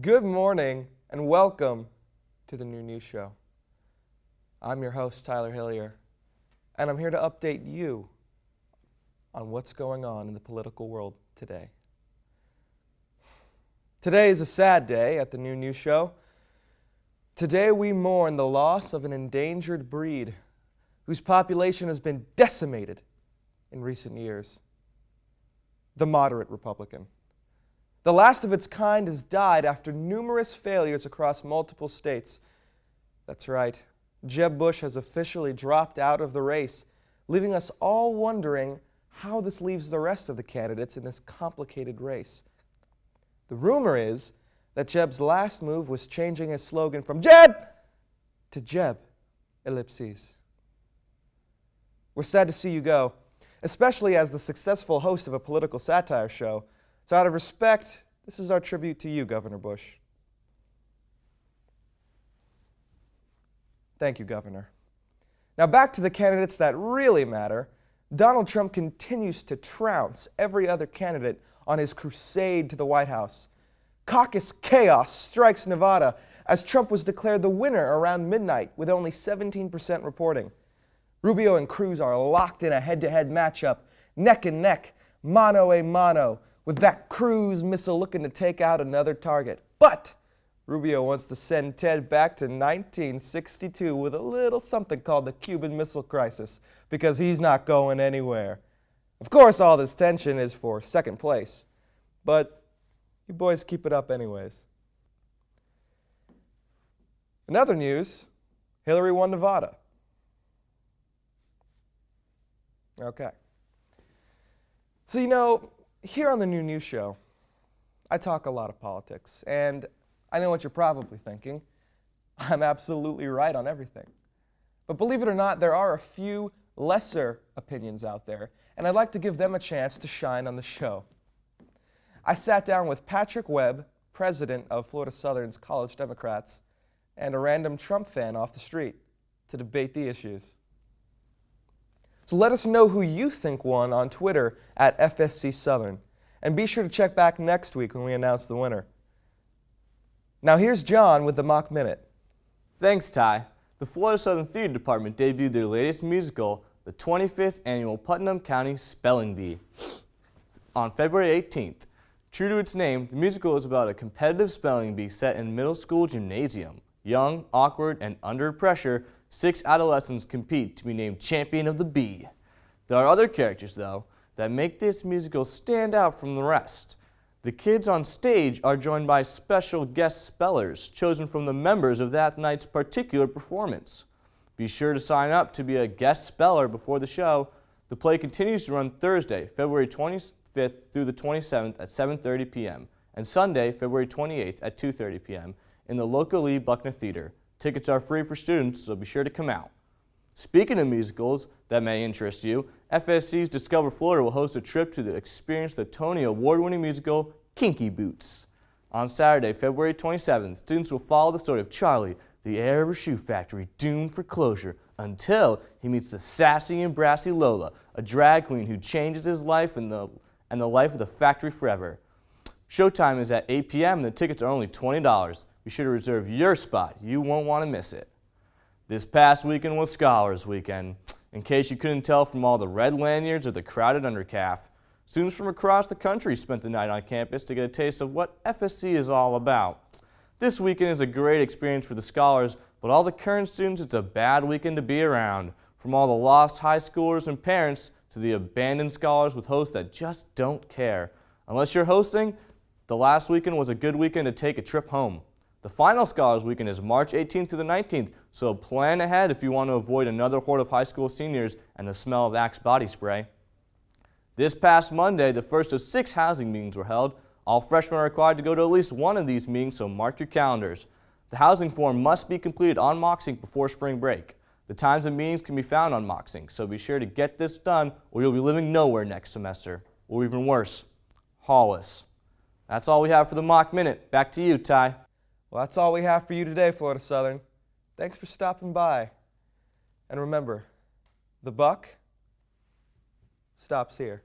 Good morning and welcome to the New News Show. I'm your host, Tyler Hillier, and I'm here to update you on what's going on in the political world today. Today is a sad day at the New News Show. Today we mourn the loss of an endangered breed whose population has been decimated in recent years. The moderate Republican. The last of its kind has died after numerous failures across multiple states. That's right, Jeb Bush has officially dropped out of the race, leaving us all wondering how this leaves the rest of the candidates in this complicated race. The rumor is that Jeb's last move was changing his slogan from Jeb to Jeb, ellipses. We're sad to see you go, especially as the successful host of a political satire show. So out of respect, this is our tribute to you, Governor Bush. Thank you, Governor. Now back to the candidates that really matter. Donald Trump continues to trounce every other candidate on his crusade to the White House. Caucus chaos strikes Nevada as Trump was declared the winner around midnight with only 17% reporting. Rubio and Cruz are locked in a head-to-head matchup, neck and neck, mano a mano, with that Cruz missile looking to take out another target. But Rubio wants to send Ted back to 1962 with a little something called the Cuban Missile Crisis, because he's not going anywhere. Of course, all this tension is for second place, but you boys keep it up anyways. In other news, Hillary won Nevada. Okay. So, you know, here on the New News Show, I talk a lot of politics, and I know what you're probably thinking. I'm absolutely right on everything. But believe it or not, there are a few lesser opinions out there, and I'd like to give them a chance to shine on the show. I sat down with Patrick Webb, president of Florida Southern's College Democrats, and a random Trump fan off the street to debate the issues. So let us know who you think won on Twitter at FSC Southern. And be sure to check back next week when we announce the winner. Now here's John with the Mock Minute. Thanks, Ty. The Florida Southern Theater Department debuted their latest musical, the 25th Annual Putnam County Spelling Bee, on February 18th. True to its name, the musical is about a competitive spelling bee set in middle school gymnasium. Young, awkward, and under pressure, 6 adolescents compete to be named champion of the bee. There are other characters, though, that make this musical stand out from the rest. The kids on stage are joined by special guest spellers chosen from the members of that night's particular performance. Be sure to sign up to be a guest speller before the show. The play continues to run Thursday, February 25th through the 27th at 7:30 p.m. and Sunday, February 28th at 2:30 p.m. in the local Lee Buckner Theater. Tickets are free for students, so be sure to come out. Speaking of musicals that may interest you, FSC's Discover Florida will host a trip to experience the Tony Award-winning musical Kinky Boots. On Saturday, February 27th, students will follow the story of Charlie, the heir of a shoe factory doomed for closure, until he meets the sassy and brassy Lola, a drag queen who changes his life and the life of the factory forever. Showtime is at 8 p.m. and the tickets are only $20. Be sure to reserve your spot. You won't want to miss it. This past weekend was Scholars Weekend. In case you couldn't tell from all the red lanyards or the crowded undercalf, students from across the country spent the night on campus to get a taste of what FSC is all about. This weekend is a great experience for the scholars, but all the current students, it's a bad weekend to be around. From all the lost high schoolers and parents to the abandoned scholars with hosts that just don't care. Unless you're hosting, the last weekend was a good weekend to take a trip home. The final Scholars Weekend is March 18th through the 19th, so plan ahead if you want to avoid another horde of high school seniors and the smell of Axe body spray. This past Monday, the first of 6 housing meetings were held. All freshmen are required to go to at least one of these meetings, so mark your calendars. The housing form must be completed on MockSync before spring break. The times of meetings can be found on MockSync, so be sure to get this done or you'll be living nowhere next semester. Or even worse, hawless. That's all we have for the Mock Minute. Back to you, Ty. Well, that's all we have for you today, Florida Southern. Thanks for stopping by. And remember, the buck stops here.